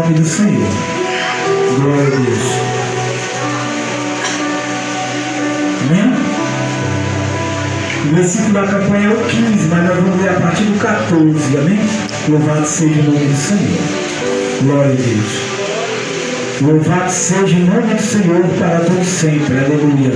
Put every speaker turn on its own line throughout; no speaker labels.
nome do Senhor. Glória a Deus. Amém? O versículo da campanha é o 15, mas nós vamos ler a partir do 14. Amém? Louvado seja o nome do Senhor. Glória a Deus. Louvado seja o nome do Senhor para todos sempre. Aleluia.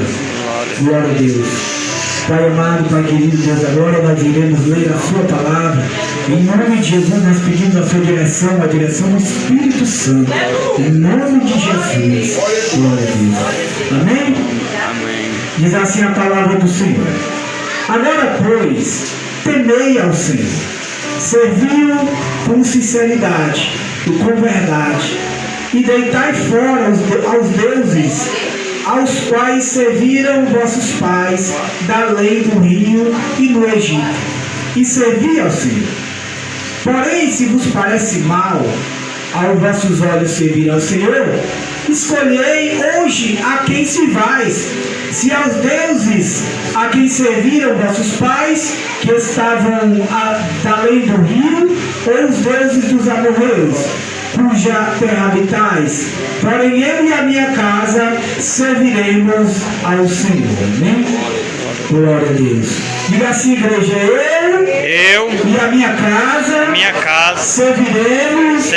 Glória a Deus. Pai amado, Pai querido, Deus, agora nós iremos ler a sua palavra. Em nome de Jesus nós pedimos a sua direção, a direção do Espírito Santo. Em nome de Jesus. Glória a Deus. Amém?
Amém.
Diz assim a palavra do Senhor. Agora, pois, temei ao Senhor. Servi-o com sinceridade e com verdade. E deitai fora aos deuses aos quais serviram vossos pais da além do rio e no Egito, e servi ao Senhor. Porém, se vos parece mal aos vossos olhos servir ao Senhor, escolhei hoje a quem servais, se aos deuses a quem serviram vossos pais, que estavam da além do rio, ou os deuses dos amorreus, cuja terra habitais. Porém eu e a minha casa serviremos ao Senhor. Amém? Glória a Deus. Diga assim, igreja, eu e a minha casa serviremos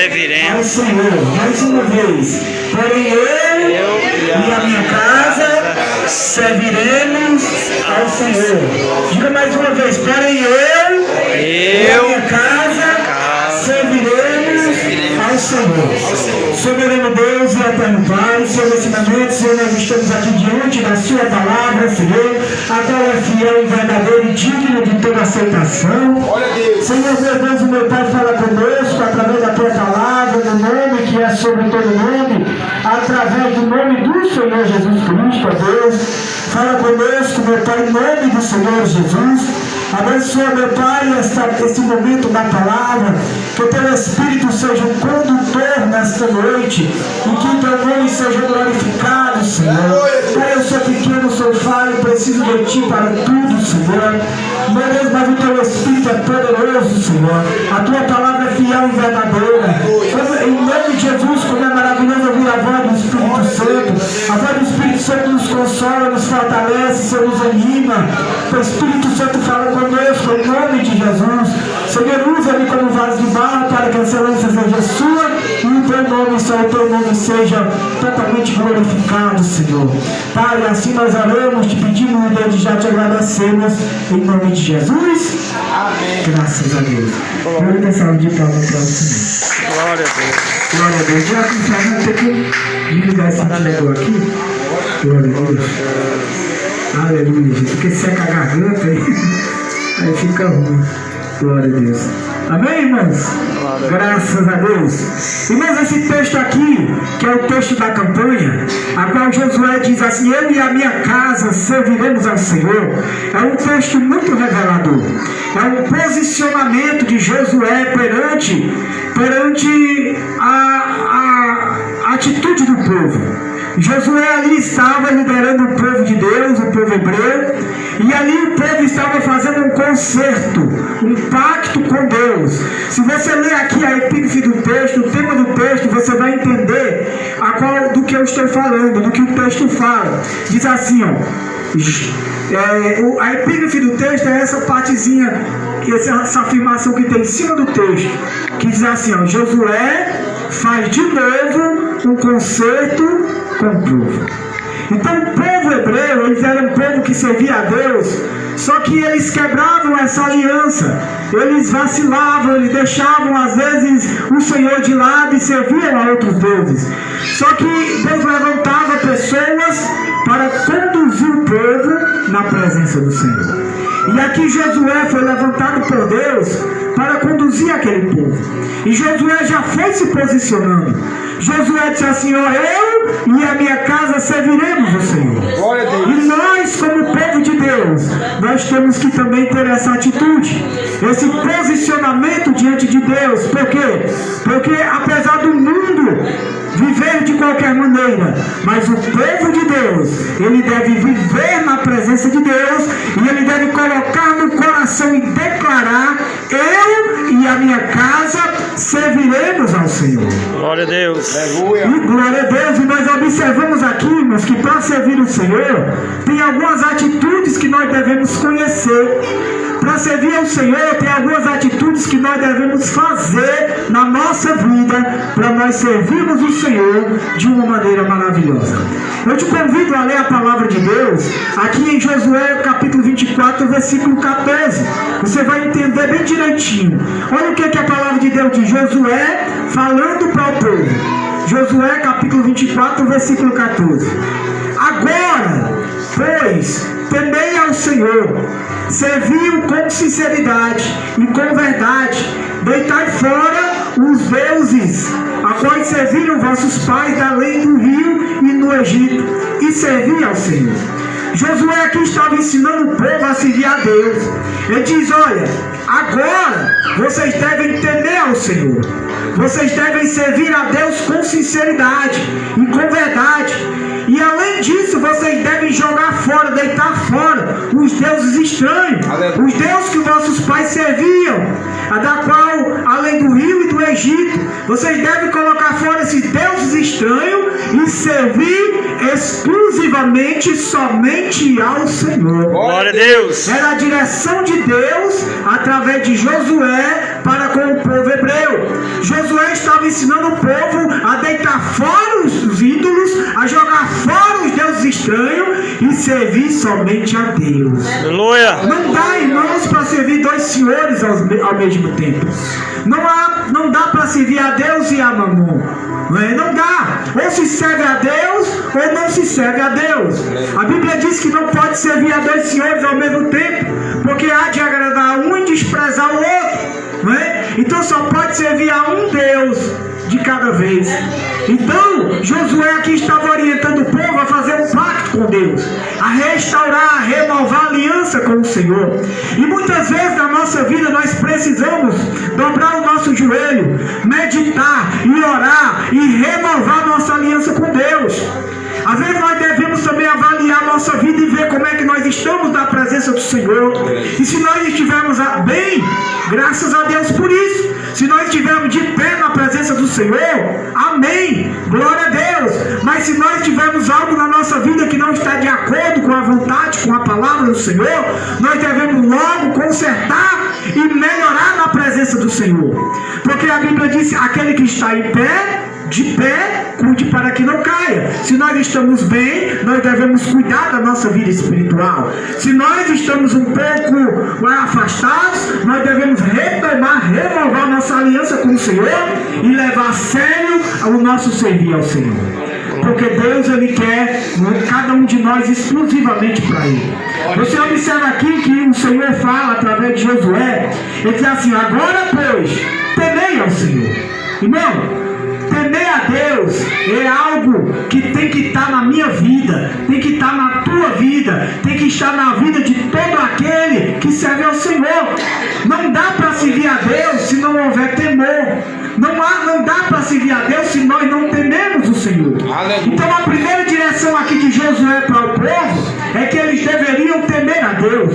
ao Senhor. Mais uma vez. Porém eu e a minha casa serviremos ao Senhor. Diga mais uma vez. Porém eu e a minha casa serviremos ao Senhor. Soberano Deus e eterno Pai, Senhor, nesse momento, Senhor, nós estamos aqui diante da sua palavra, Senhor, a qual é fiel e verdadeiro e digno de toda aceitação. Senhor, meu Deus e meu Pai, fala conosco através da tua palavra, no nome que é sobre todo nome, através do nome do Senhor Jesus Cristo, ó Deus. Fala conosco, meu Pai, em nome do Senhor Jesus. Abençoa, meu Pai, esse momento da palavra, que o teu Espírito seja um condutor nesta noite, e que o teu nome seja glorificado, Senhor. Pai, eu sou pequeno, sou falho, preciso de ti para tudo, Senhor. Meu Deus, mas o teu Espírito é poderoso, Senhor. A tua palavra é fiel e verdadeira. Em nome de Jesus, como é maravilhoso ouvir a voz do Espírito Santo. A voz do Espírito Santo nos consola, nos fortalece, Senhor, nos anima. O Espírito Santo fala conosco em nome de Jesus. Senhor, usa-me como vaso de barro para que a excelência seja sua e o teu nome, Senhor, o teu nome seja totalmente glorificado, Senhor. Pai, assim nós oramos, te pedimos e desde já te agradecemos em nome de Jesus. Amém. Graças a Deus. Vamos dar salve de palmas para o Senhor.
Glória a Deus.
Glória a Deus. Já que tem que desligar esse ventilador aqui. Glória a Deus. Aleluia, gente. Porque seca a garganta aí fica ruim. Glória a Deus. Amém, irmãos? Graças a Deus. Irmãos, esse texto aqui, que é o texto da campanha, a qual Josué diz assim: eu e a minha casa serviremos ao Senhor, é um texto muito revelador. É um posicionamento de Josué perante a atitude do povo. Josué ali estava liderando o povo de Deus, o povo hebreu, e ali o povo estava fazendo um concerto, um pacto com Deus. Se você ler aqui a epígrafe do texto, o tema do texto, você vai entender do que eu estou falando, do que o texto fala. Diz assim, a epígrafe do texto é essa partezinha, essa afirmação que tem em cima do texto, que diz assim, Josué faz de novo um concerto com o povo. Então o povo hebreu, eles eram um povo que servia a Deus, só que eles quebravam essa aliança, eles vacilavam, eles deixavam às vezes o Senhor de lado e serviam a outros deuses. Só que Deus levantava pessoas para conduzir o povo na presença do Senhor. E aqui Josué foi levantado por Deus para conduzir aquele povo. E Josué já foi se posicionando. Josué disse assim, eu e a minha casa serviremos ao Senhor. E nós, como povo de Deus, nós temos que também ter essa atitude, esse posicionamento diante de Deus. Por quê? Porque apesar do mundo viver de qualquer maneira, mas o povo de Deus Deus, ele deve viver na presença de Deus, e ele deve colocar no coração e declarar: eu e a minha casa serviremos ao Senhor.
Glória a Deus.
E glória a Deus. E nós observamos aqui, irmãos, que para servir o Senhor tem algumas atitudes que nós devemos conhecer. Para servir ao Senhor tem algumas atitudes que nós devemos fazer na nossa vida para nós servirmos o Senhor de uma maneira maravilhosa. Eu te convido a ler a palavra de Deus aqui em Josué capítulo 24, versículo 14. Você vai entender bem direitinho. Olha o que a palavra de Deus diz. Josué falando para o povo. Josué capítulo 24, versículo 14. Agora, pois, temei ao Senhor, serviu com sinceridade e com verdade, deitai fora os deuses, a quais serviram vossos pais além do rio e no Egito, e servi ao Senhor. Josué aqui estava ensinando o povo a servir a Deus. Ele diz: olha, agora vocês devem temer ao Senhor, vocês devem servir a Deus com sinceridade e com verdade. E além disso, vocês devem jogar fora, deitar fora os deuses estranhos, os deuses que vossos pais serviam, da qual, além do rio e do Egito, vocês devem colocar fora esses deuses estranhos e servir exclusivamente, somente ao Senhor.
Glória a Deus.
Era a direção de Deus através de Josué para com o povo hebreu. Josué estava ensinando o povo a deitar fora os ídolos, a jogar fora os deuses estranhos e servir somente a Deus.
Aleluia.
Não dá, irmãos, para servir dois senhores ao mesmo tempo. Não dá para servir a Deus e a Mamon. Não dá. Ou se serve a Deus ou não se serve a Deus. A Bíblia diz que não pode servir a dois senhores ao mesmo tempo, porque há de agradar um e desprezar o outro. Então só pode servir a um Deus de cada vez. Então Josué aqui estava orientando o povo a fazer um pacto com Deus, a restaurar, a renovar a aliança com o Senhor. E muitas vezes na nossa vida nós precisamos dobrar o nosso joelho, meditar e orar e renovar nossa aliança com Deus. Às vezes nós devemos também avaliar nossa vida e ver como é que nós estamos na presença do Senhor. E se nós estivermos bem, graças a Deus por isso. Se nós estivermos de pé na presença do Senhor, amém, glória a Deus. Mas se nós tivermos algo na nossa vida que não está de acordo com a vontade, com a palavra do Senhor, nós devemos logo consertar e melhorar na presença do Senhor. Porque a Bíblia diz: aquele que está em pé, de pé, cuide para que não caia. Se nós estamos bem, nós devemos cuidar da nossa vida espiritual. Se nós estamos um pouco afastados, nós devemos retomar, renovar nossa aliança com o Senhor e levar a sério o nosso servir ao Senhor. Porque Deus, Ele quer cada um de nós exclusivamente para Ele. Você observa aqui que o Senhor fala através de Josué. Ele diz assim: agora pois, temei ao Senhor. Irmão, temer a Deus é algo que tem que estar na minha vida, tem que estar na tua vida, tem que estar na vida de todo aquele que serve ao Senhor. Não dá para servir a Deus se não houver temor. Não dá para servir a Deus se nós não tememos o Senhor. Então a primeira direção aqui de Josué para o povo é que eles deveriam temer a Deus.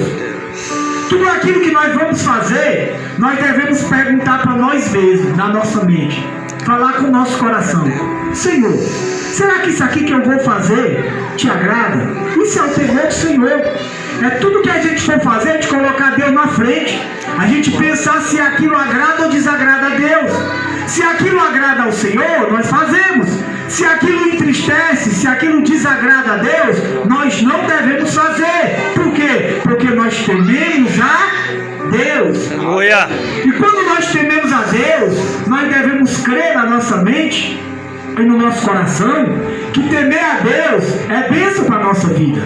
Tudo aquilo que nós vamos fazer, nós devemos perguntar para nós mesmos, na nossa mente, falar com o nosso coração: Senhor, será que isso aqui que eu vou fazer te agrada? Isso é o temor do Senhor. É tudo que a gente for fazer, a gente colocar Deus na frente, a gente pensar se aquilo agrada ou desagrada a Deus. Se aquilo agrada ao Senhor, nós fazemos. Se aquilo entristece, se aquilo desagrada a Deus, nós não devemos fazer. Por quê? Porque nós tememos a Deus.
Aleluia.
E quando nós tememos a Deus, nós devemos crer na nossa mente e no nosso coração que temer a Deus é bênção para a nossa vida.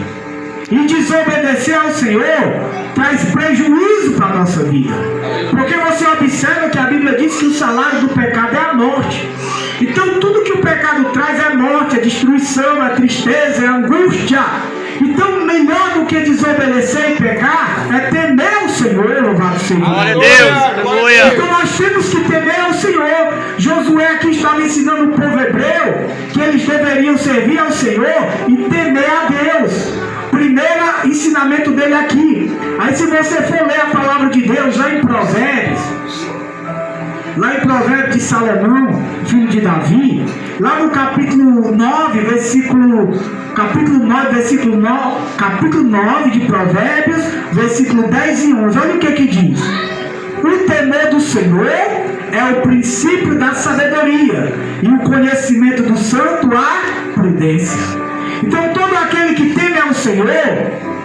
E desobedecer ao Senhor traz prejuízo para a nossa vida. Porque você observa que a Bíblia diz que o salário do pecado é a morte. Então tudo que o pecado traz é morte, é destruição, é tristeza, é angústia. Então, melhor do que desobedecer e pecar é temer o Senhor, louvado seja.
Glória a Deus. Aleluia.
Então nós temos que temer o Senhor. Josué aqui estava ensinando o povo hebreu que eles deveriam servir ao Senhor e temer a Deus. Primeiro ensinamento dele aqui. Aí se você for ler a palavra de Deus lá em Provérbios de Salomão, filho de Davi, lá no capítulo 9 de Provérbios, versículo 10 e 11, olha o que diz: o temor do Senhor é o princípio da sabedoria, e o conhecimento do santo a prudência. Então todo aquele que teme ao Senhor,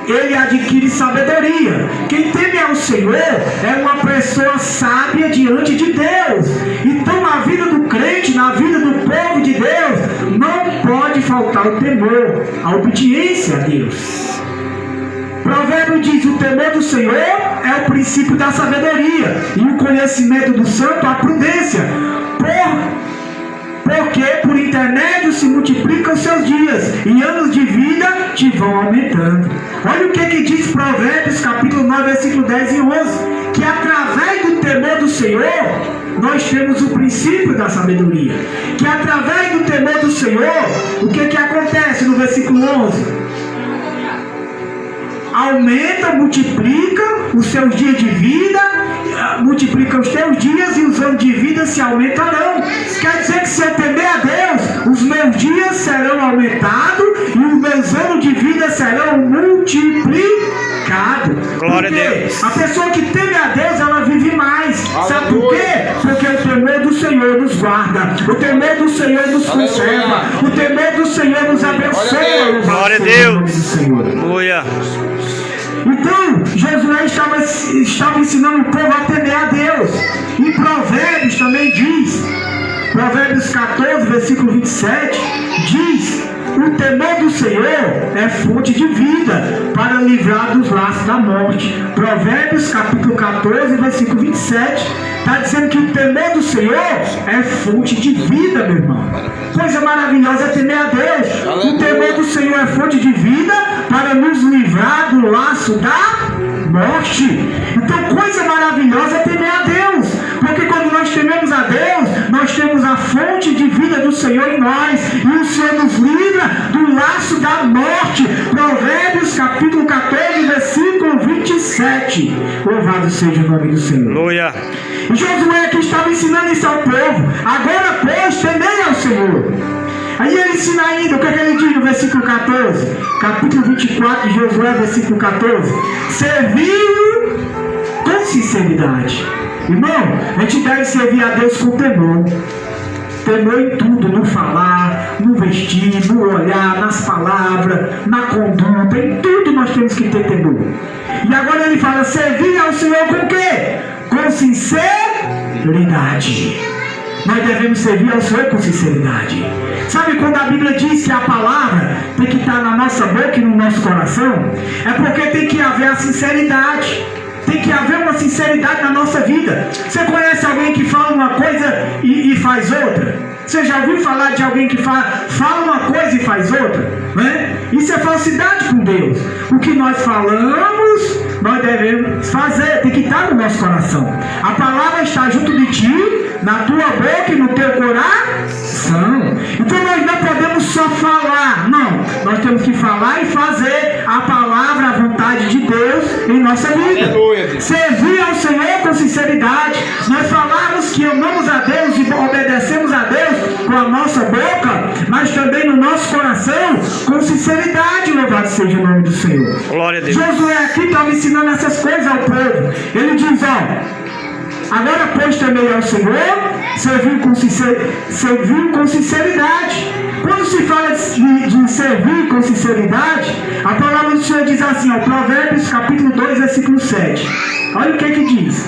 ele adquire sabedoria. Quem teme ao Senhor é uma pessoa sábia diante de Deus. Então na vida do crente, na vida do povo de Deus, não pode faltar o temor, a obediência a Deus. Provérbio diz: o temor do Senhor é o princípio da sabedoria, e o conhecimento do santo a prudência. Porque por intermédio se multiplicam os seus dias, e anos de vida te vão aumentando. Olha o que diz Provérbios capítulo 9, versículo 10 e 11, que através do temor do Senhor nós temos o princípio da sabedoria. Que através do temor do Senhor, o que acontece no versículo 11? Aumenta, multiplica os seus dias de vida, multiplica os teus dias e os anos de vida se aumentarão. Quer dizer que se eu temer a Deus, os meus dias serão aumentados e os meus anos de vida serão multiplicados.
Glória a Deus.
A pessoa que teme a Deus, ela vive mais. Sabe por quê? Porque o temor do Senhor nos guarda, o temor do Senhor nos conserva, o temor do Senhor nos abençoa.
Glória a Deus. Aleluia.
Então, Josué estava ensinando o povo a temer a Deus. Em Provérbios também diz, Provérbios 14, versículo 27, diz: o temor do Senhor é fonte de vida, para livrar dos laços da morte. Provérbios capítulo 14, versículo 27, está dizendo que o temor do Senhor é fonte de vida, meu irmão. Coisa maravilhosa é temer a Deus. O temor do Senhor é fonte de vida, para nos livrar do laço da morte. Então, coisa maravilhosa é temer a Deus, porque quando nós tememos a Deus, nós temos a fonte de vida do Senhor em nós, e o Senhor nos livra do laço da morte. Provérbios capítulo 14, versículo 27. Louvado seja o nome do Senhor.
Aleluia.
E Josué aqui estava ensinando isso ao povo. Agora, pois, temei ao Senhor. Aí ele ensina ainda, o que ele diz no versículo 14? Capítulo 24 de Josué, versículo 14. Serviu com sinceridade. Irmão, a gente deve servir a Deus com temor. Temor em tudo, no falar, no vestir, no olhar, nas palavras, na conduta, em tudo nós temos que ter temor. E agora ele fala: servir ao Senhor com o quê? Com sinceridade. Nós devemos servir ao Senhor com sinceridade. Sabe quando a Bíblia diz que a palavra tem que estar na nossa boca e no nosso coração? É porque tem que haver a sinceridade. Tem que haver uma sinceridade na nossa vida. Você conhece alguém que fala uma coisa e faz outra? Você já ouviu falar de alguém que fala uma coisa e faz outra? Né? Isso é falsidade com Deus. O que nós falamos, nós devemos fazer. Tem que estar no nosso coração. A palavra está junto de ti, na tua boca e no teu coração. Então nós não podemos só falar. Não, nós temos que falar e fazer a palavra, a vontade de Deus em nossa vida.
Aleluia.
Servir ao Senhor com sinceridade. Nós falamos que amamos a Deus e obedecemos a Deus com a nossa boca, mas também no nosso coração com sinceridade. Louvado seja o nome do Senhor.
Glória a Deus.
Josué aqui estava ensinando essas coisas ao povo. Ele diz: ó, agora pois temei ao Senhor, serviu com sinceridade. Quando se fala de servir com sinceridade, a palavra do Senhor diz assim, ó, Provérbios capítulo 2, versículo 7. Olha o que diz: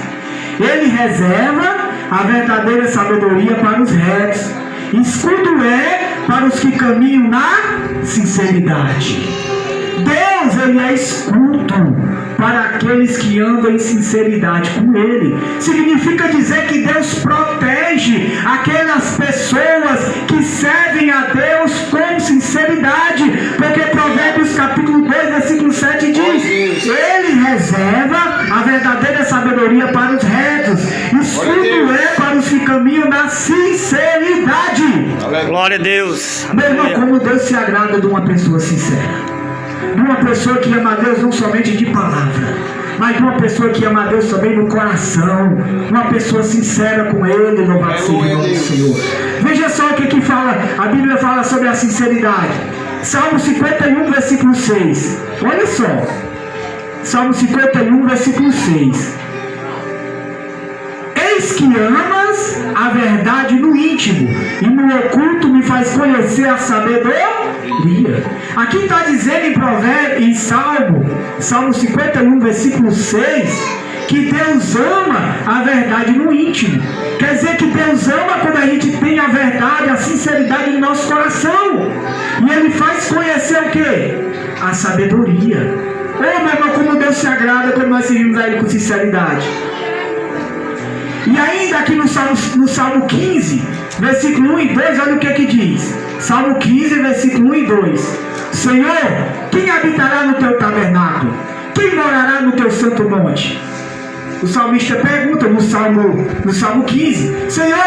ele reserva a verdadeira sabedoria para os retos, escudo é para os que caminham na sinceridade. Deus, ele é escudo para aqueles que andam em sinceridade com Ele. Significa dizer que Deus protege aquelas pessoas que servem a Deus com sinceridade, porque Provérbios capítulo 2, sinceridade.
Glória a Deus.
Meu irmão,
Aleluia.
como Deus se agrada de uma pessoa sincera. De uma pessoa que ama a Deus não somente de palavra, mas de uma pessoa que ama a Deus também no coração. Uma pessoa sincera com Ele, louvado seja o nome do Senhor. Veja só o que fala, a Bíblia fala sobre a sinceridade. Salmo 51, versículo 6. Olha só. Salmo 51, versículo 6. Eis que amas a verdade no íntimo, e no oculto me faz conhecer a sabedoria. Aqui está dizendo em Provérbios, em Salmo 51, versículo 6, que Deus ama a verdade no íntimo. Quer dizer que Deus ama quando a gente tem a verdade, a sinceridade no nosso coração. E Ele faz conhecer o quê? A sabedoria. Ô, meu irmão, como Deus se agrada quando nós servimos a Ele com sinceridade. E ainda aqui no Salmo 15, versículo 1 e 2, olha o que diz. Salmo 15, versículo 1 e 2. Senhor, quem habitará no teu tabernáculo? Quem morará no teu santo monte? O salmista pergunta no Salmo 15. Senhor,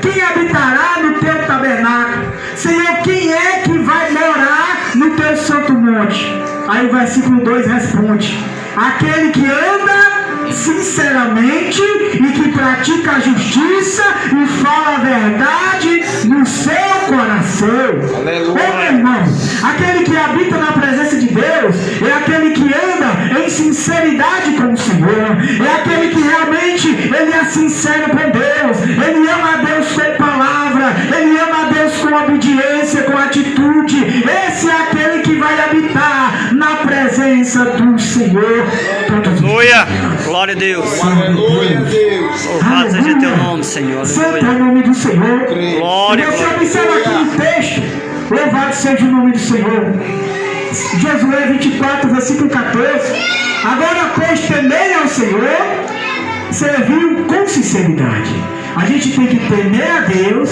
quem habitará no teu tabernáculo? Senhor, quem é que vai morar no teu santo monte? Aí o versículo 2 responde: aquele que anda sinceramente e que pratica a justiça e fala a verdade no seu coração. Aleluia. Ô, meu irmão, aquele que habita na presença de Deus é aquele que anda em sinceridade com o Senhor, é aquele que realmente ele é sincero com Deus, ele ama a Deus com palavra, ele ama a Deus com obediência, com atitude. Esse é aquele que vai habitar na presença do Senhor.
Aleluia. Glória a Deus.
Aleluia, Deus.
Louvado seja teu nome, Senhor.
Santo é o nome do Senhor.
Glória,
Você
glória.
observa aqui no texto. Louvado seja o nome do Senhor. Josué 24, versículo 14. Agora, pois, temei ao Senhor, serviu com sinceridade. A gente tem que temer a Deus,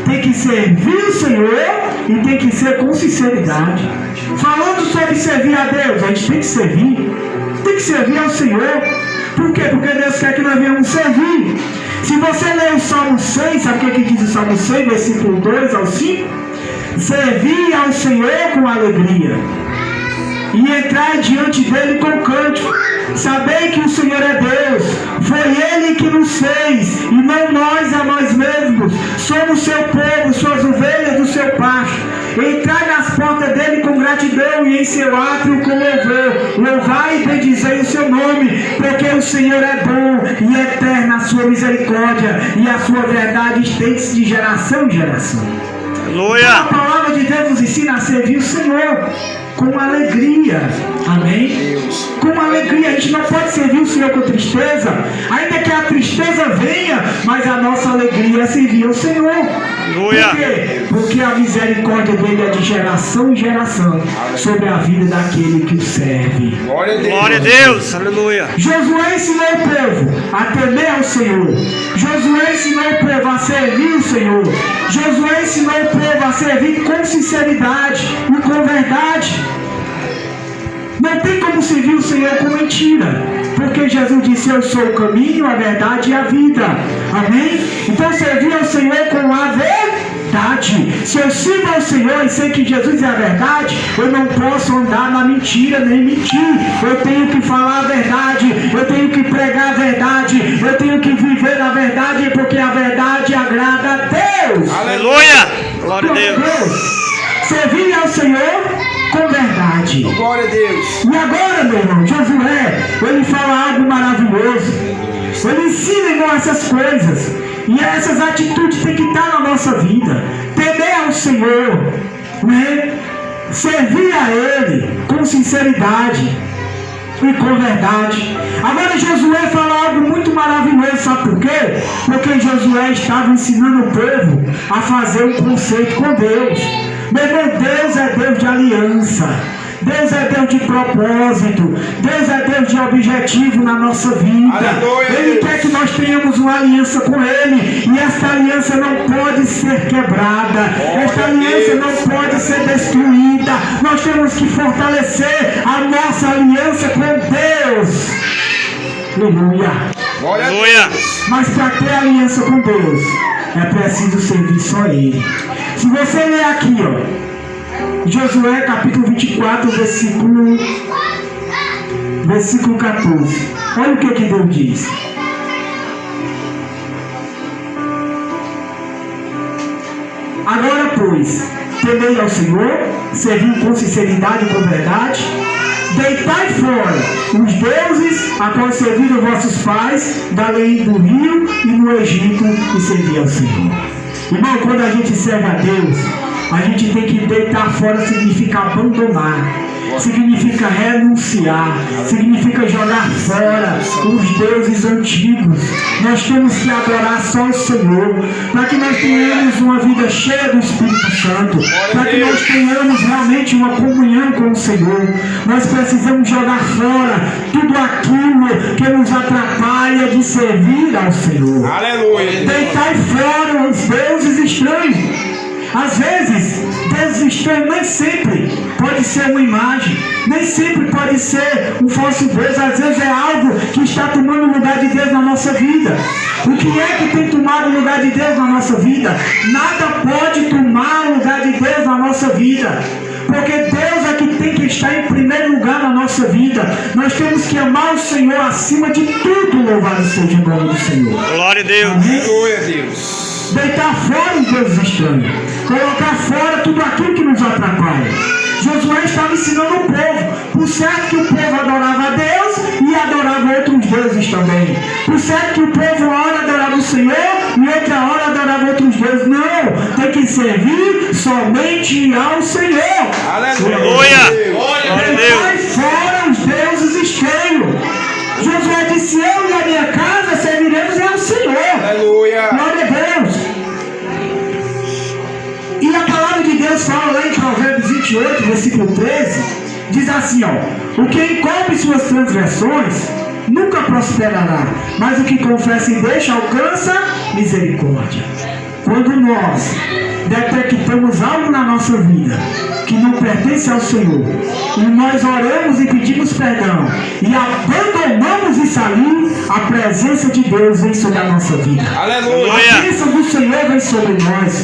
tem que servir o Senhor e tem que ser com sinceridade. Falando sobre servir a Deus, a gente tem que servir ao Senhor. Por quê? Porque Deus quer que nós venhamos servir. Se você ler o Salmo 100, sabe o que diz o Salmo 100, versículo 2 ao 5? Servir ao Senhor com alegria e entrar diante dele com cântico. Sabei que o Senhor é Deus, foi Ele que nos fez e não nós a nós mesmos. Somos seu povo, suas ovelhas do seu pasto. Entrai nas portas dele com gratidão e em seu átrio com louvor. Louvai e bendizei o seu nome, porque o Senhor é bom e eterna a sua misericórdia e a sua verdade estende-se de geração em geração.
Aleluia.
A palavra de Deus nos ensina a servir o Senhor com alegria. Amém? Com alegria. A gente não pode servir o Senhor com tristeza, ainda que a tristeza venha, mas a nossa alegria é servir o Senhor.
Aleluia.
Por quê? Porque a misericórdia dele é de geração em geração sobre a vida daquele que o serve.
Glória a Deus.
Glória a Deus. Aleluia.
Josué ensinou o povo a temer ao Senhor. Josué ensinou o povo a servir o Senhor. Josué ensinou o povo a servir com sinceridade e com verdade. Não tem como servir o Senhor com mentira, porque Jesus disse: eu sou o caminho, a verdade e a vida. Amém? Então servir ao Senhor com a verdade. Se eu sirvo ao Senhor e sei que Jesus é a verdade, eu não posso andar na mentira nem mentir. Eu tenho que falar a verdade, eu tenho que pregar a verdade, eu tenho que viver a verdade, porque a verdade agrada a Deus.
Aleluia. Glória a Deus.
Servir ao Senhor com verdade.
Glória a Deus.
E agora, meu irmão, Josué, ele fala algo maravilhoso. Ele ensina, irmão, essas coisas. E essas atitudes têm que estar na nossa vida. Temer ao Senhor, né? Servir a Ele com sinceridade e com verdade. Agora Josué fala algo muito maravilhoso, sabe por quê? Porque Josué estava ensinando o povo a fazer um conceito com Deus. Meu irmão, Deus é Deus de aliança. Deus é Deus de propósito. Deus é Deus de objetivo na nossa vida.
Aleluia.
Ele quer que nós tenhamos uma aliança com Ele. E esta aliança não pode ser quebrada. Esta aliança não pode ser destruída. Nós temos que fortalecer a nossa aliança com Deus. Aleluia.
Glória a
Aleluia.
Deus.
Mas para ter aliança com Deus, é preciso servir só Ele. Se você ler aqui, ó, Josué capítulo 24, versículo 14. Olha o que Deus diz. Agora, pois, temei ao Senhor, serviu com sinceridade e com verdade. Deitai fora os deuses a qual serviram vossos pais, da lei do rio e no Egito, e servi ao Senhor. Irmão, quando a gente serve a Deus, a gente tem que deitar fora, significa abandonar, significa renunciar, significa jogar fora os deuses antigos. Nós temos que adorar só o Senhor, para que nós tenhamos uma vida cheia do Espírito Santo, para que nós tenhamos realmente uma comunhão com o Senhor. Nós precisamos jogar fora tudo aquilo que nos atrapalha de servir ao Senhor.
Aleluia.
Deitai fora os deuses estranhos. Às vezes, Deus estranho nem sempre pode ser uma imagem, nem sempre pode ser um falso Deus. Às vezes é algo que está tomando o lugar de Deus na nossa vida. O que é que tem tomado o lugar de Deus na nossa vida? Nada pode tomar o lugar de Deus na nossa vida, porque Deus é que tem que estar em primeiro lugar na nossa vida. Nós temos que amar o Senhor acima de tudo. Louvado seja o nome do Senhor.
Glória a Deus.
Amém?
Glória a Deus.
Deitar fora os deuses estranhos, colocar fora tudo aquilo que nos atrapalha. Josué estava ensinando o povo. Por certo que o povo adorava a Deus e adorava outros deuses também. Por certo que o povo uma hora adorava o Senhor e outra hora adorava outros deuses. Não, tem que servir somente ao Senhor.
Aleluia. Glória a
Deitai
Deus.
fora os deuses estranhos. Josué disse: eu e a minha casa serviremos ao Senhor.
Aleluia.
Glória a Deus. E a palavra de Deus fala lá em Provérbios 28, versículo 13, diz assim, ó: o que encobre suas transgressões nunca prosperará, mas o que confessa e deixa alcança misericórdia. Quando nós detectamos algo na nossa vida que não pertence ao Senhor, e nós oramos e pedimos perdão, e abandonamos isso ali, a presença de Deus vem sobre a nossa vida.
Aleluia.
A bênção do Senhor vem sobre nós.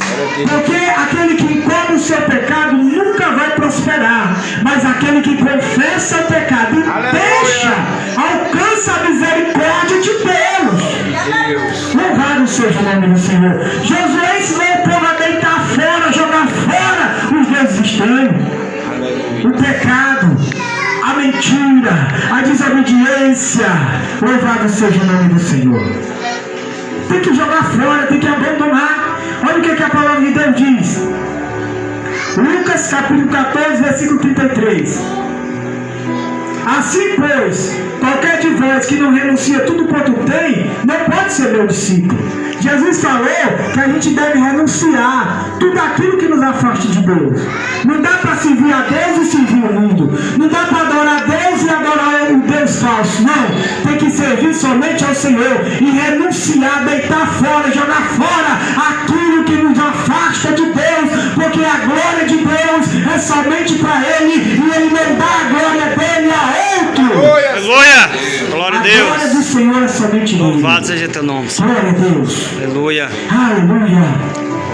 Porque aquele que encobre o seu pecado nunca vai prosperar, mas aquele que confessa o pecado e deixa, alcança a misericórdia de Deus. Louvado seja o nome do Senhor. Josué ensinou o povo a deitar fora, jogar fora os deuses estranhos, o pecado, a mentira, a desobediência. Louvado seja o nome do Senhor. Tem que jogar fora, tem que abandonar. Olha o que a palavra de Deus diz. Lucas capítulo 14, versículo 33. Assim, pois, qualquer de vós que não renuncia tudo quanto tem, não pode ser meu discípulo. Jesus falou que a gente deve renunciar tudo aquilo que nos afaste de Deus. Não dá para servir a Deus e servir o mundo. Não dá para adorar a Deus e adorar o Deus falso. Não, tem que servir somente ao Senhor e renunciar, deitar fora, jogar fora aquilo que nos afasta de Deus, porque a glória de Deus é somente para Ele e Ele não dá a glória dele a outro.
Aleluia. Glória a
A glória
Deus.
do Senhor é somente Ele.
Louvado seja teu nome, Senhor.
Glória a Deus.
Aleluia.
Aleluia.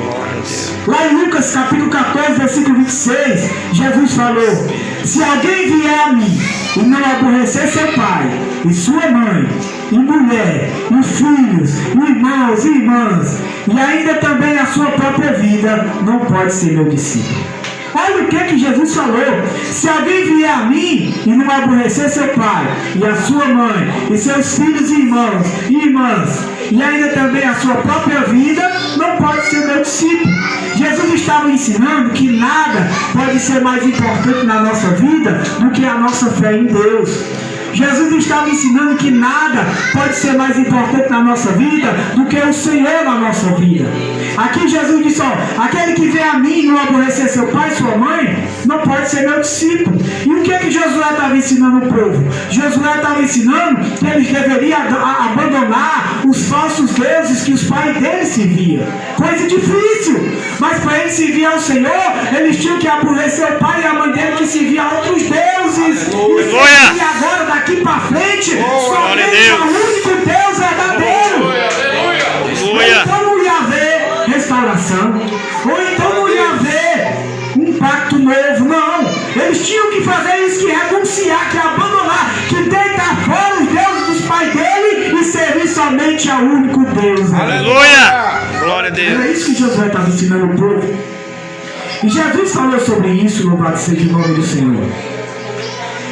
Glória a Deus.
Lá em Lucas capítulo 14, versículo 26, Jesus falou: se alguém vier a mim e não aborrecer seu pai, e sua mãe, e mulher, e filhos, e irmãos e irmãs, e ainda também a sua própria vida, não pode ser meu discípulo. Olha o que Jesus falou: se alguém vier a mim e não aborrecer seu pai, e a sua mãe, e seus filhos e irmãos e irmãs, e ainda também a sua própria vida, não pode ser meu discípulo. Jesus estava ensinando que nada pode ser mais importante na nossa vida do que a nossa fé em Deus. Jesus estava ensinando que nada pode ser mais importante na nossa vida do que o Senhor na nossa vida. Aqui Jesus disse: ó, aquele que vem a mim e não aborrecer seu pai e sua mãe, não pode ser meu discípulo. E o que Josué estava ensinando o povo? Josué estava ensinando que eles deveriam abandonar os falsos deuses que os pais deles serviam. Coisa difícil, mas para eles servir ao Senhor, eles tinham que aborrecer o pai e a mãe dele que serviam a outros deuses. E agora daqui para frente, somente o único Deus verdadeiro.
Aleluia.
Como Yahvé, somente ao único Deus.
Aleluia! Glória a Deus.
Era isso que Josué estava ensinando o povo. E Jesus falou sobre isso, louvado seja o nome do Senhor.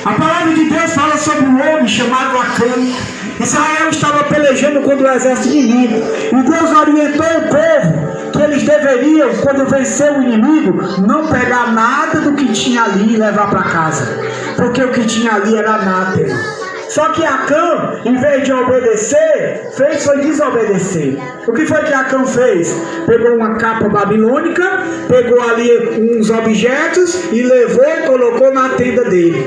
A palavra de Deus fala sobre um homem chamado Acã. Israel estava pelejando contra o exército inimigo. E Deus orientou o povo que eles deveriam, quando vencer o inimigo, não pegar nada do que tinha ali e levar para casa. Porque o que tinha ali era anátema. Só que Acã, em vez de obedecer, foi desobedecer. O que foi que Acã fez? Pegou uma capa babilônica, pegou ali uns objetos e levou e colocou na tenda dele.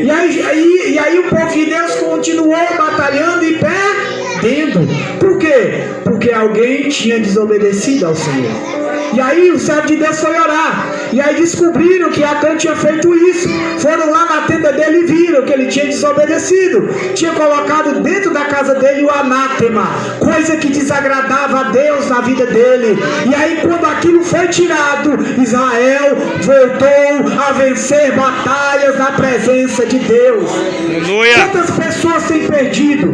E aí o povo de Deus continuou batalhando e perdendo. Por quê? Porque alguém tinha desobedecido ao Senhor. E aí o servo de Deus foi orar. E aí descobriram que Acã tinha feito isso. Foram lá na tenda dele e viram que ele tinha desobedecido. Tinha colocado dentro da casa dele o anátema, coisa que desagradava a Deus na vida dele. E aí quando aquilo foi tirado, Israel voltou a vencer batalhas na presença de Deus.
Aleluia!
Quantas pessoas têm perdido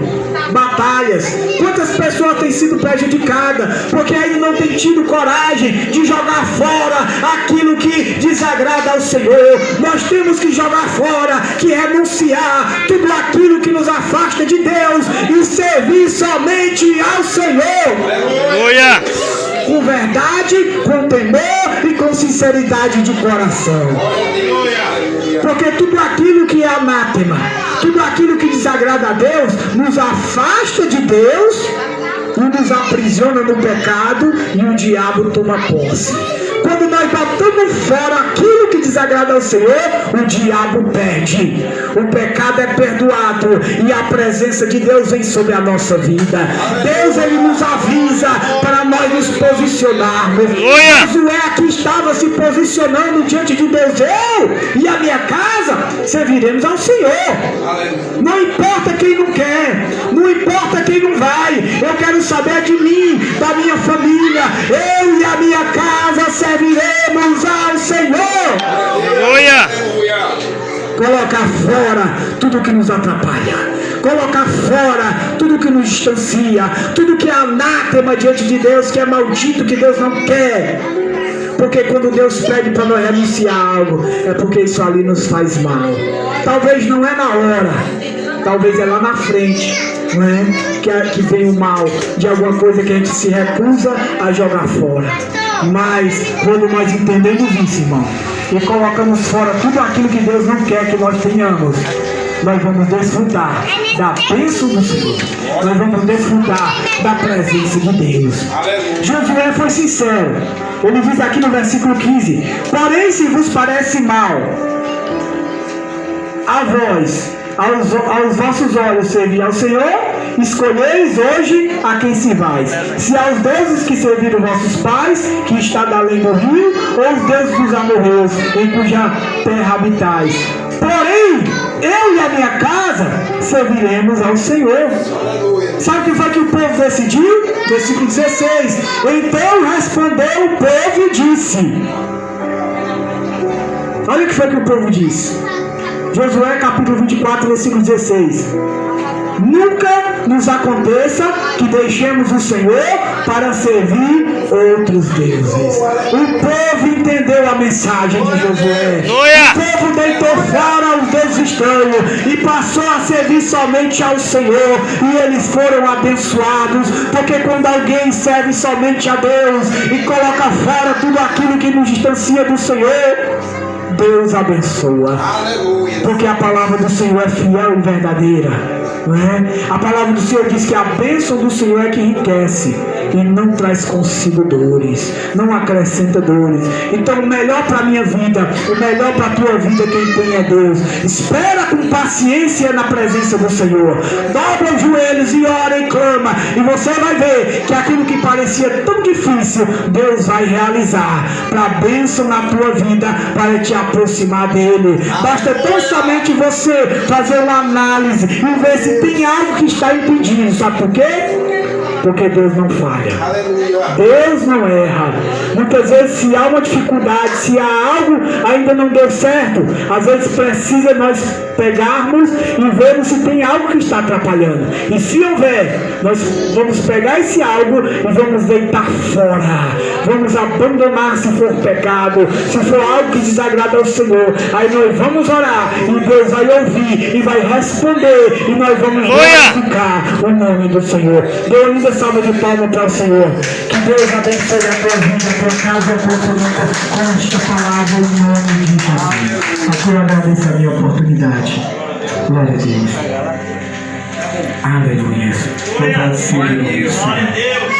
batalhas? Quantas pessoas têm sido prejudicadas porque ainda não têm tido coragem de jogar fora aquilo que desagrada ao Senhor? Nós temos que jogar fora, que renunciar tudo aquilo que nos afasta de Deus e servir somente ao Senhor.
Aleluia!
Com verdade, com temor e com sinceridade de coração. Porque tudo aquilo que é anátema, tudo aquilo que desagrada a Deus, nos afasta de Deus e nos aprisiona no pecado, e o diabo toma posse. Quando nós batamos fora aquilo que desagrada ao Senhor, o diabo perde. O pecado é perdoado e a presença de Deus vem sobre a nossa vida. Deus, ele nos avisa para nós nos posicionarmos. Josué aqui estava se posicionando diante de Deus. Eu e a minha casa serviremos ao Senhor. Não importa quem não quer, não importa quem não vai. Eu quero saber de mim, da minha família. Eu e a minha casa serviremos ao Senhor.
Aleluia!
Colocar fora tudo que nos atrapalha. Colocar fora tudo que nos distancia. Tudo que é anátema diante de Deus, que é maldito, que Deus não quer. Porque quando Deus pede para nós renunciar a algo, é porque isso ali nos faz mal. Talvez não é na hora, talvez é lá na frente, não é? Que vem o mal de alguma coisa que a gente se recusa a jogar fora. Mas quando nós entendemos isso, irmão, e colocamos fora tudo aquilo que Deus não quer que nós tenhamos, nós vamos desfrutar da bênção do Senhor. Nós vamos desfrutar da presença de Deus. Josué foi sincero. Ele diz aqui no versículo 15: porém, se vos parece mal a vós, aos vossos olhos servir ao Senhor, escolheis hoje a quem servais, se aos deuses que serviram vossos pais, que está da além do rio, ou os deuses dos amorreus, em cuja terra habitais. Porém, eu e a minha casa serviremos ao Senhor. Sabe o que foi que o povo decidiu? Versículo 16: então respondeu o povo e disse. Olha o que foi que o povo disse. Josué capítulo 24, versículo 16: nunca nos aconteça que deixemos o Senhor para servir outros deuses. O povo entendeu a mensagem de Josué. O povo deitou fora os deuses estranhos e passou a servir somente ao Senhor. E eles foram abençoados, porque quando alguém serve somente a Deus e coloca fora tudo aquilo que nos distancia do Senhor, Deus abençoa. Porque a palavra do Senhor é fiel e verdadeira. Não é? A palavra do Senhor diz que a bênção do Senhor é que enriquece e não traz consigo dores, não acrescenta dores. Então o melhor para a minha vida, o melhor para a tua vida, quem tem é Deus. Espera com paciência na presença do Senhor. Dobra os joelhos e ora e clama, e você vai ver que aquilo que parecia tão difícil, Deus vai realizar para a bênção na tua vida, para te aproximar dele. Basta tão somente você fazer uma análise e ver se tem algo que está impedindo. Sabe por quê? porque Deus não falha.
Aleluia.
Deus não erra. Muitas vezes, se há uma dificuldade, se há algo ainda não deu certo, às vezes precisa nós pegarmos e vermos se tem algo que está atrapalhando. E se houver, nós vamos pegar esse algo e vamos deitar fora. Vamos abandonar se for pecado, se for algo que desagrada ao Senhor. Aí nós vamos orar e Deus vai ouvir e vai responder e nós vamos glorificar o nome do Senhor. Dê uma linda salva de palmas para o Senhor. Que Deus abençoe a tua vida, a tua casa, a tua família com esta palavra em nome de Jesus. A tua agradeço a minha oportunidade. Glória a Deus. Aleluia. Louvado seja o nome do Senhor.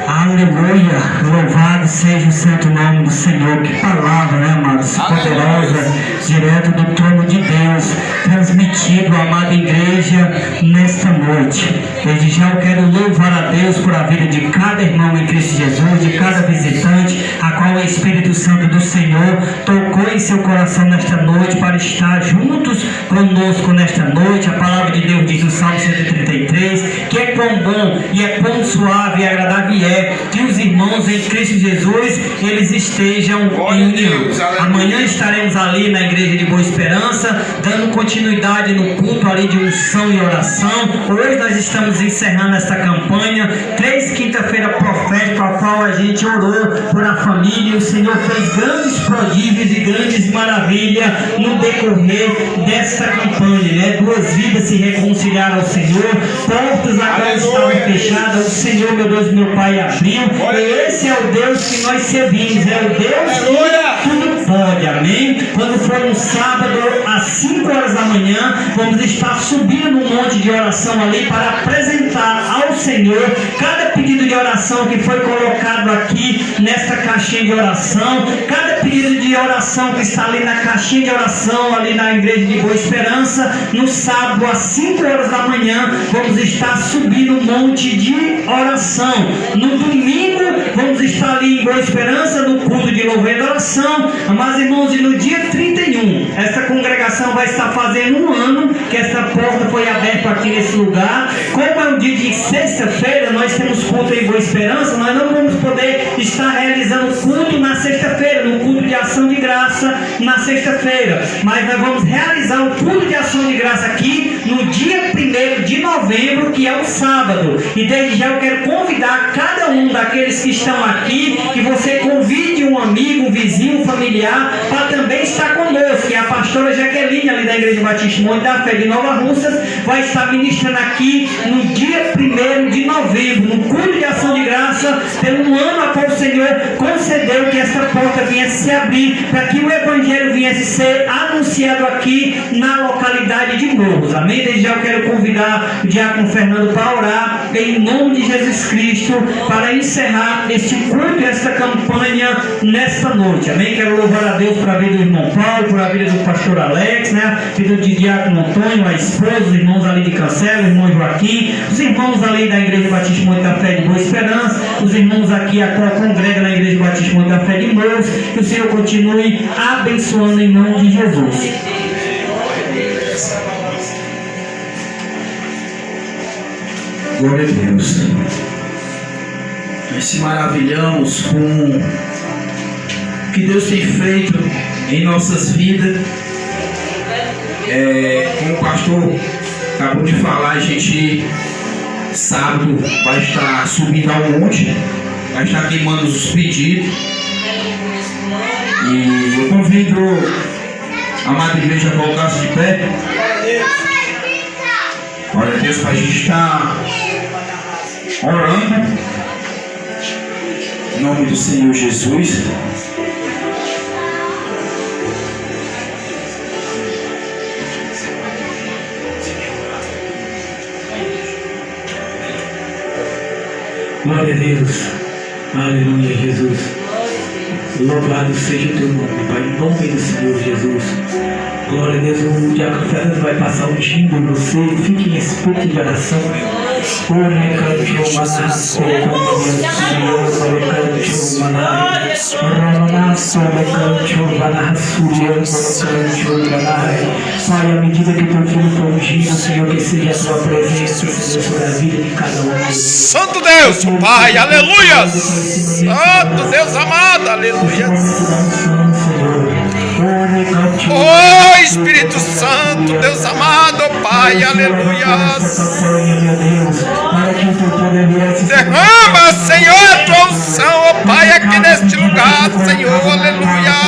Aleluia, louvado seja o santo nome do Senhor. Que palavra, né, amados? Poderosa, direto do trono de Deus, transmitido, amada igreja, nesta noite. Desde já eu quero louvar a Deus por a vida de cada irmão em Cristo Jesus, de cada visitante, a qual o Espírito Santo do Senhor tocou em seu coração nesta noite para estar juntos conosco nesta noite. A palavra de Deus diz no Salmo 133 que é quão bom e é quão suave e agradável é que os irmãos em Cristo Jesus eles estejam em união. Amanhã estaremos ali na igreja de Boa Esperança, dando continuidade no culto ali de unção e oração. Hoje nós estamos encerrando esta campanha, 3 quinta-feira profética, a qual a gente orou por a família. O Senhor fez grandes prodígios e grandes maravilhas no decorrer desta campanha, né? 2 vidas se reconciliaram ao Senhor, portas agora estavam fechadas, o Senhor, meu Deus, meu Pai, abriu. E esse é o Deus que nós servimos, é o Deus que tudo pode, amém? Quando for um sábado às 5 horas da manhã, vamos estar subindo um monte de oração ali para apresentar ao Senhor cada pedido de oração que foi colocado aqui nesta caixinha de oração, cada pedido de oração que está ali na caixinha de oração ali na igreja de Boa Esperança. No sábado às 5 horas da manhã vamos estar subindo um monte de oração. No domingo vamos estar ali em Boa Esperança no culto de louvor e oração. Mas irmãos, e no dia 31 essa congregação vai estar fazendo 1 ano que essa porta foi aberta aqui nesse lugar. Como é um dia de sexta-feira, nós temos culto em Boa Esperança, nós não vamos poder estar realizando culto na sexta-feira, no culto de ação de graça na sexta-feira, mas nós vamos realizar o culto de ação de graça aqui no dia 1º de novembro, que é o sábado. E desde já eu quero convidar cada um daqueles que estão aqui, que você convide um amigo, um vizinho, um familiar, para também estar conosco. E a pastora Jaqueline, ali da Igreja Batista Monte da Fé de Nova Russas, vai estar ministrando aqui no dia 1º de novembro, no culto de ação de graça, pelo ano a qual o Senhor concedeu que essa porta viesse se abrir, para que o Evangelho viesse ser anunciado aqui na localidade de Morros. Amém? Desde já eu quero convidar o diácono Fernando para orar em nome de Jesus Cristo, para encerrar este culto e esta campanha nesta noite. Amém? Quero louvar a Deus por a vida do irmão Paulo, por a vida do pastor Alex, né? Vida de diácono Antônio, a esposa, os irmãos ali de Cancelo, o irmão Joaquim, os irmãos ali da Igreja Batista Monte da Fé de Boa Esperança, os irmãos aqui a qual congrega na Igreja Batista Monte da Fé de Morros. Que o Senhor continue abençoando em nome de Jesus.
Glória a Deus. Nós se maravilhamos com o que Deus tem feito em nossas vidas. Como o pastor acabou de falar, a gente sábado vai estar subindo ao monte, vai estar queimando os pedidos. E eu convido a amada igreja a colocar-se de pé. Glória a Deus, para a gente estar orando em nome do Senhor Jesus.
Glória a Deus. Aleluia, Jesus. Louvado seja o teu nome, Pai, em nome do Senhor Jesus. Glória a Deus. O diácono Fernando vai passar um timbre em você. Fique em espírito de oração. Pai, à medida que teu filho foi ungido, Senhor, que seja a tua presença, Senhor, sobre a vida de cada um deles.
Santo Deus, Pai, aleluia. Santo Deus amado, aleluia. Oh Espírito Santo, Deus amado, Pai, aleluia. Derrama, Senhor, a tua unção, oh Pai, aqui neste lugar, Senhor, aleluia.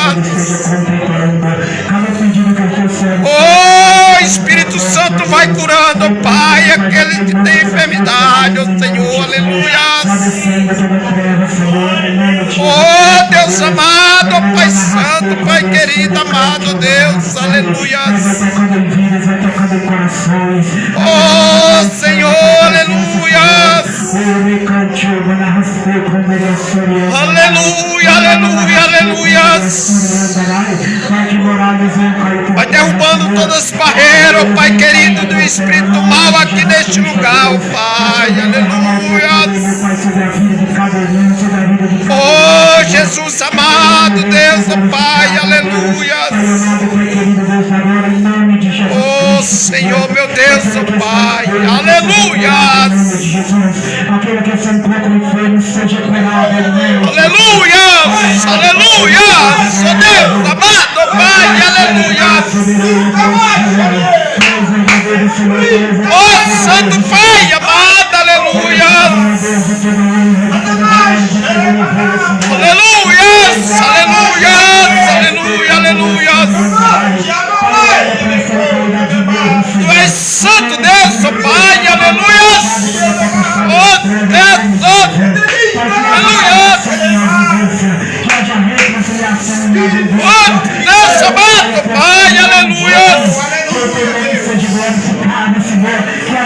Oh Espírito Santo, vai curando, oh Pai, aquele que tem enfermidade, oh Senhor, aleluia. Oh Deus amado, oh Pai Santo, Pai querido, amado Deus, aleluia. Oh Senhor, aleluia. Aleluia, aleluia, aleluia. Vai derrubando todas as barreiras, oh Pai querido, do espírito mal aqui neste lugar, oh Pai, aleluia. Oh Jesus amado, Deus, oh Pai, aleluia. Oh Senhor, meu Deus, oh Pai, aleluia. Aleluia, aleluia. Oh Deus amado, oh Pai, aleluia. Oh Santo Pai amado, aleluia. Aleluia, aleluia, aleluia, aleluia. Tu és Santo Deus, oh Pai, aleluia. Oh Deus, aleluia. Oh Deus amado, Pai, aleluia.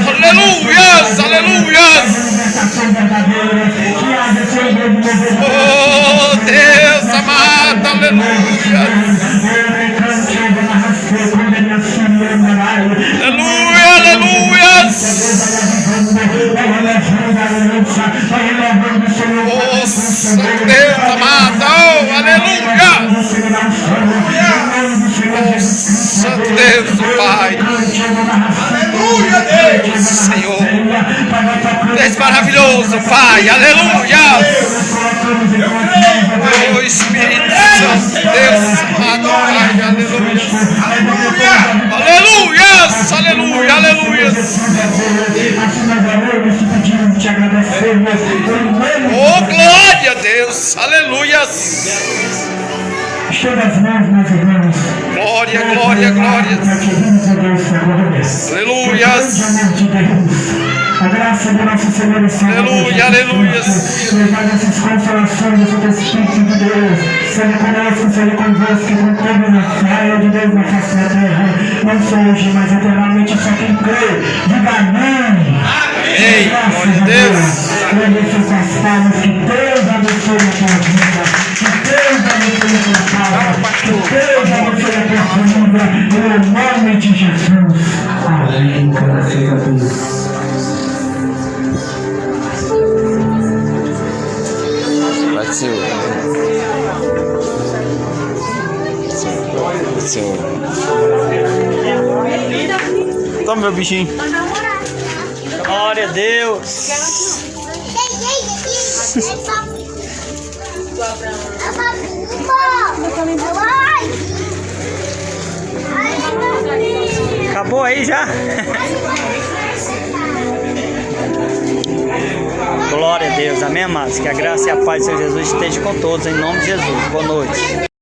Aleluia, aleluia. Oh Deus amado, aleluia. Aleluia, aleluia. Oh Santo Deus amado, aleluia. Oh Santo Deus, Pai. Aleluia, Deus, Senhor. Deus maravilhoso, Pai, aleluia. Oh Espírito Santo, Deus amado, Pai, aleluia. Aleluia, aleluia, aleluia. Oh glória a Deus, aleluia. Glória, glória, glória. Aleluia.
A graça do nosso Senhor e Senhor.
Aleluia, aleluia.
Levai essas consolações do Santo Espírito de Deus. Seja conosco, seja convosco, com todo na fé de Deus na face da terra. Não só hoje, mas eternamente, só quem crê. Diga amém.
Amém. Glória a Deus.
Lembre-se com as palmas que Deus abençoe a tua vida. Que Deus abençoe a tua casa. Que Deus abençoe a tua família. Em nome de Jesus. Amém. Graças a Deus.
Toma meu bichinho. Glória a Deus. Acabou aí já? Glória a Deus, amém, amados? Que a graça e a paz do Senhor Jesus esteja com todos, em nome de Jesus. Boa noite.